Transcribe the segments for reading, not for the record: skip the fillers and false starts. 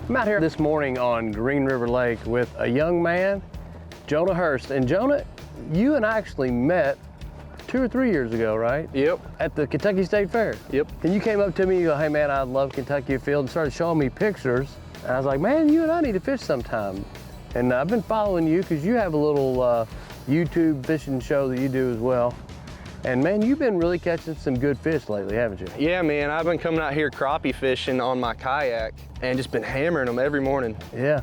I'm out here this morning on Green River Lake with a young man, Jonah Hurst. And Jonah, you and I actually met 2 or 3 years ago, right? Yep. At the Kentucky State Fair. Yep. And you came up to me, you go, hey man, I love Kentucky Afield, and started showing me pictures. And I was like, man, you and I need to fish sometime. And I've been following you because you have a little YouTube fishing show that you do as well. And man, you've been really catching some good fish lately, haven't you? Yeah, man, I've been coming out here crappie fishing on my kayak and just been hammering them every morning. Yeah.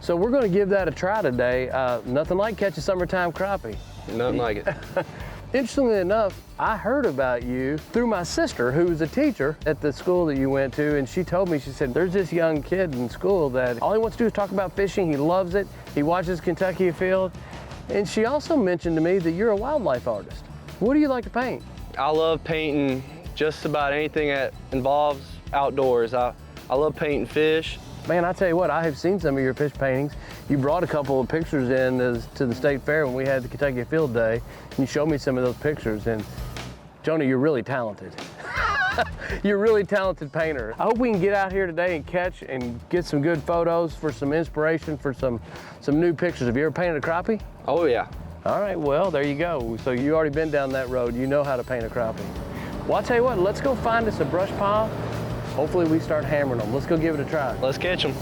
So we're going to give that a try today. Nothing like catching summertime crappie. Nothing like it. Interestingly enough, I heard about you through my sister, who was a teacher at the school that you went to, and she told me, she said, there's this young kid in school that all he wants to do is talk about fishing. He loves it. He watches Kentucky Afield. And she also mentioned to me that you're a wildlife artist. What do you like to paint? I love painting just about anything that involves outdoors. I love painting fish. Man, I tell you what, I have seen some of your fish paintings. You brought a couple of pictures in to the state fair when we had the Kentucky Afield Day, and you showed me some of those pictures, and Jonah, you're really talented. You're a really talented painter. I hope we can get out here today and catch and get some good photos for some inspiration for some new pictures. Have you ever painted a crappie? Oh yeah. All right, well, there you go. So you already been down that road. You know how to paint a crappie. Well, I'll tell you what, let's go find us a brush pile. Hopefully we start hammering them. Let's go give it a try. Let's catch them.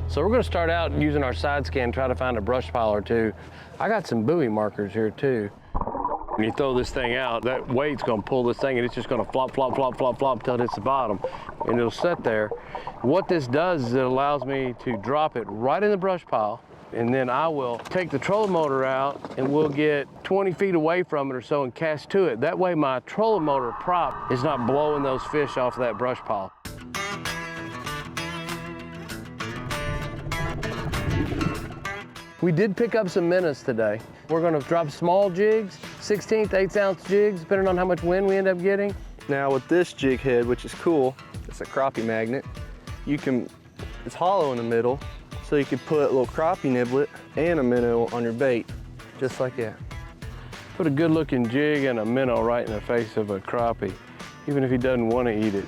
So we're gonna start out using our side scan, try to find a brush pile or two. I got some buoy markers here too. When you throw this thing out, that weight's gonna pull this thing and it's just gonna flop, flop, flop, flop, flop until it hits the bottom. And it'll sit there. What this does is it allows me to drop it right in the brush pile, and then I will take the trolling motor out and we'll get 20 feet away from it or so and cast to it. That way my trolling motor prop is not blowing those fish off of that brush pile. We did pick up some minnows today. We're gonna drop small jigs, 16th, 1/8 ounce jigs, depending on how much wind we end up getting. Now with this jig head, which is cool, it's a crappie magnet. It's hollow in the middle, so you could put a little crappie niblet and a minnow on your bait, just like that. Put a good looking jig and a minnow right in the face of a crappie, even if he doesn't want to eat it.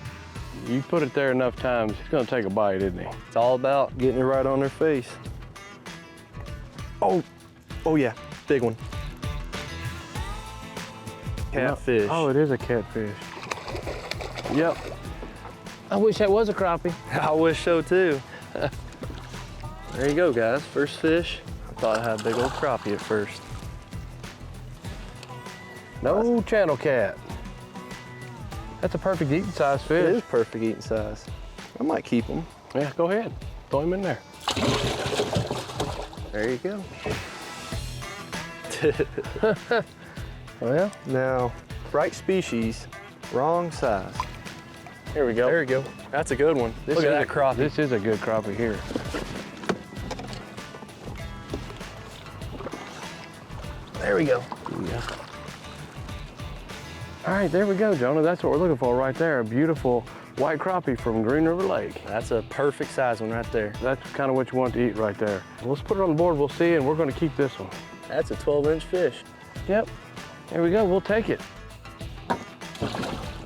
You put it there enough times, he's gonna take a bite, isn't he? It's all about getting it right on their face. Oh yeah, big one. Catfish. Oh, it is a catfish. Yep. I wish that was a crappie. I wish so too. There you go, guys. First fish. I thought I had a big old crappie at first. No channel cat. That's a perfect eating size fish. It is perfect eating size. I might keep them. Yeah, go ahead. Throw him in there. There you go. Well, now, right species, wrong size. here we go. There you go. That's a good one. Look at that crappie. This is a good crappie here. There we go. Yeah. All right, there we go, Jonah. That's what we're looking for right there. A beautiful white crappie from Green River Lake. That's a perfect size one right there. That's kind of what you want to eat right there. Let's put it on the board, we'll see, and we're gonna keep this one. That's a 12-inch fish. Yep, there we go, we'll take it.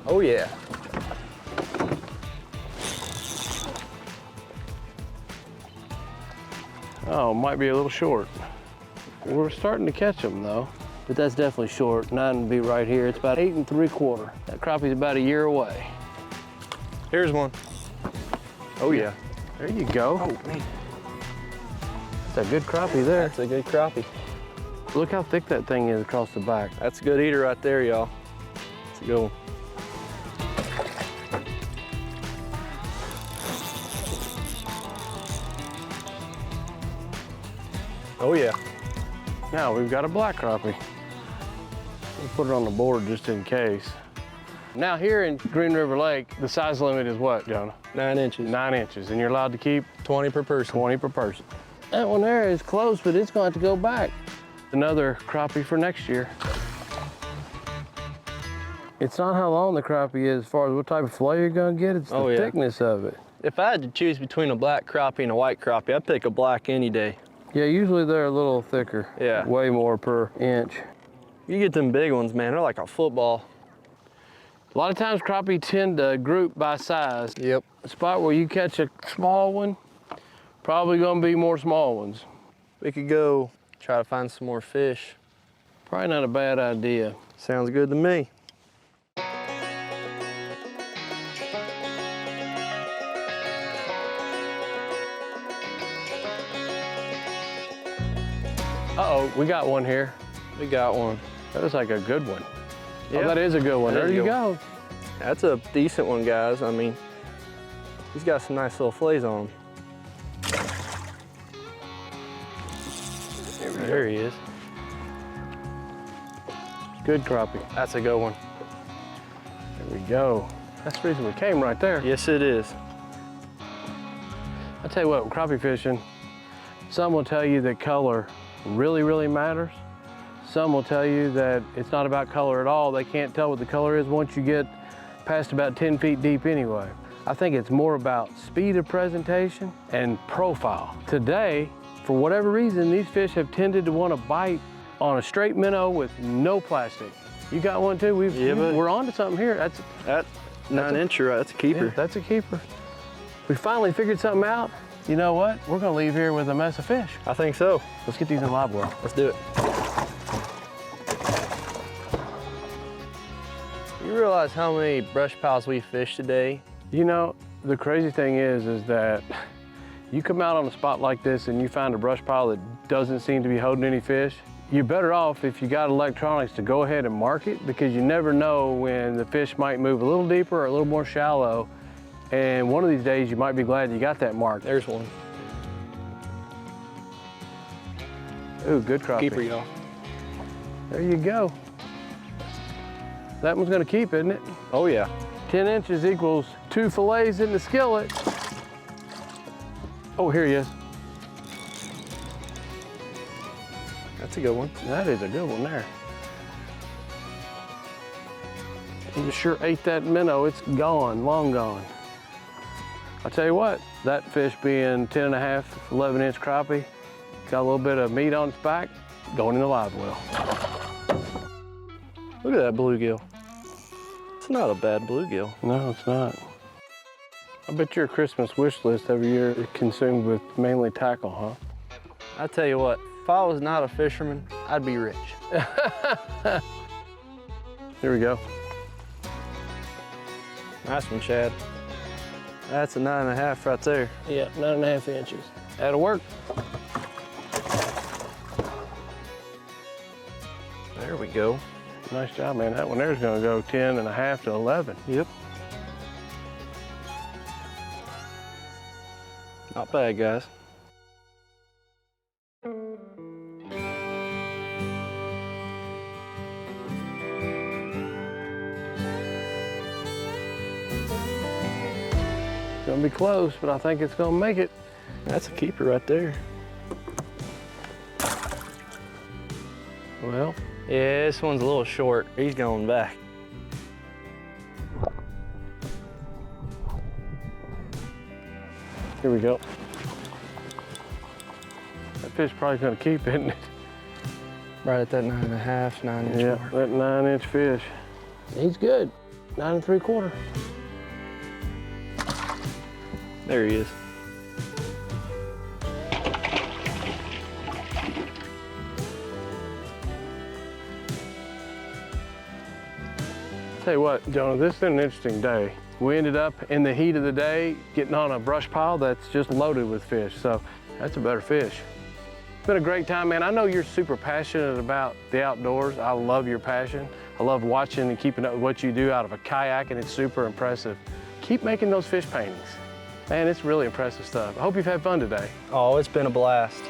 Oh yeah. Oh, might be a little short. We're starting to catch them though, but that's definitely short. 9 would be right here. It's about 8 3/4. That crappie's about a year away. Here's one. Oh yeah. There you go. Oh man. That's a good crappie there. That's a good crappie. Look how thick that thing is across the back. That's a good eater right there, y'all. It's a good one. Oh yeah. Now we've got a black crappie. We'll put it on the board just in case. Now here in Green River Lake, the size limit is what, Jonah? 9 inches. 9 inches, and you're allowed to keep 20 per person. 20 per person. That one there is close, but it's going to have to go back. Another crappie for next year. It's not how long the crappie is as far as what type of fillet you're gonna get, it's the thickness of it. If I had to choose between a black crappie and a white crappie, I'd pick a black any day. Yeah, usually they're a little thicker. Yeah. Way more per inch. You get them big ones, man, they're like a football. A lot of times crappie tend to group by size. Yep. A spot where you catch a small one, probably gonna be more small ones. We could go try to find some more fish. Probably not a bad idea. Sounds good to me. Uh-oh, we got one here. We got one. That was like a good one. Yeah. Oh, that is a good one. There you go. That's a decent one, guys. I mean, he's got some nice little fillets on him. There he is. Good crappie. That's a good one. There we go. That's the reason we came right there. Yes, it is. I tell you what, crappie fishing, some will tell you that color really, really matters. Some will tell you that it's not about color at all. They can't tell what the color is once you get past about 10 feet deep anyway. I think it's more about speed of presentation and profile. Today, for whatever reason, these fish have tended to want to bite on a straight minnow with no plastic. You got one too? We're on to something here. That 9-incher, that's a keeper. Yeah, that's a keeper. We finally figured something out. You know what? We're gonna leave here with a mess of fish. I think so. Let's get these in live well. Let's do it. You realize how many brush piles we fished today? You know, the crazy thing is that you come out on a spot like this and you find a brush pile that doesn't seem to be holding any fish, you're better off if you got electronics to go ahead and mark it, because you never know when the fish might move a little deeper or a little more shallow. And one of these days you might be glad you got that mark. There's one. Ooh, good crappie. Keeper, y'all. There you go. That one's gonna keep, isn't it? Oh yeah. 10 inches equals 2 fillets in the skillet. Oh, here he is. That's a good one. That is a good one there. You sure ate that minnow. It's gone, long gone. I'll tell you what, that fish being 10.5, 11-inch crappie, got a little bit of meat on its back, going in the live well. Look at that bluegill. It's not a bad bluegill. No, it's not. I bet your Christmas wish list every year is consumed with mainly tackle, huh? I tell you what, if I was not a fisherman, I'd be rich. Here we go. Nice one, Chad. That's a 9.5 right there. Yeah, 9.5 inches. That'll work. There we go. Nice job, man. That one there's gonna go 10.5 to 11. Yep. Not bad, guys. Gonna be close, but I think it's gonna make it. That's a keeper right there. Well, yeah, this one's a little short. He's going back. here we go. That fish probably gonna keep, isn't it? Right at that 9.5, 9-inch Yeah, mark. that 9-inch fish. He's good, 9 3/4. There he is. Tell you what, Jonah, this has been an interesting day. We ended up in the heat of the day getting on a brush pile that's just loaded with fish, so that's a better fish. It's been a great time, man. I know you're super passionate about the outdoors. I love your passion. I love watching and keeping up with what you do out of a kayak, and it's super impressive. Keep making those fish paintings. Man, it's really impressive stuff. I hope you've had fun today. Oh, it's been a blast.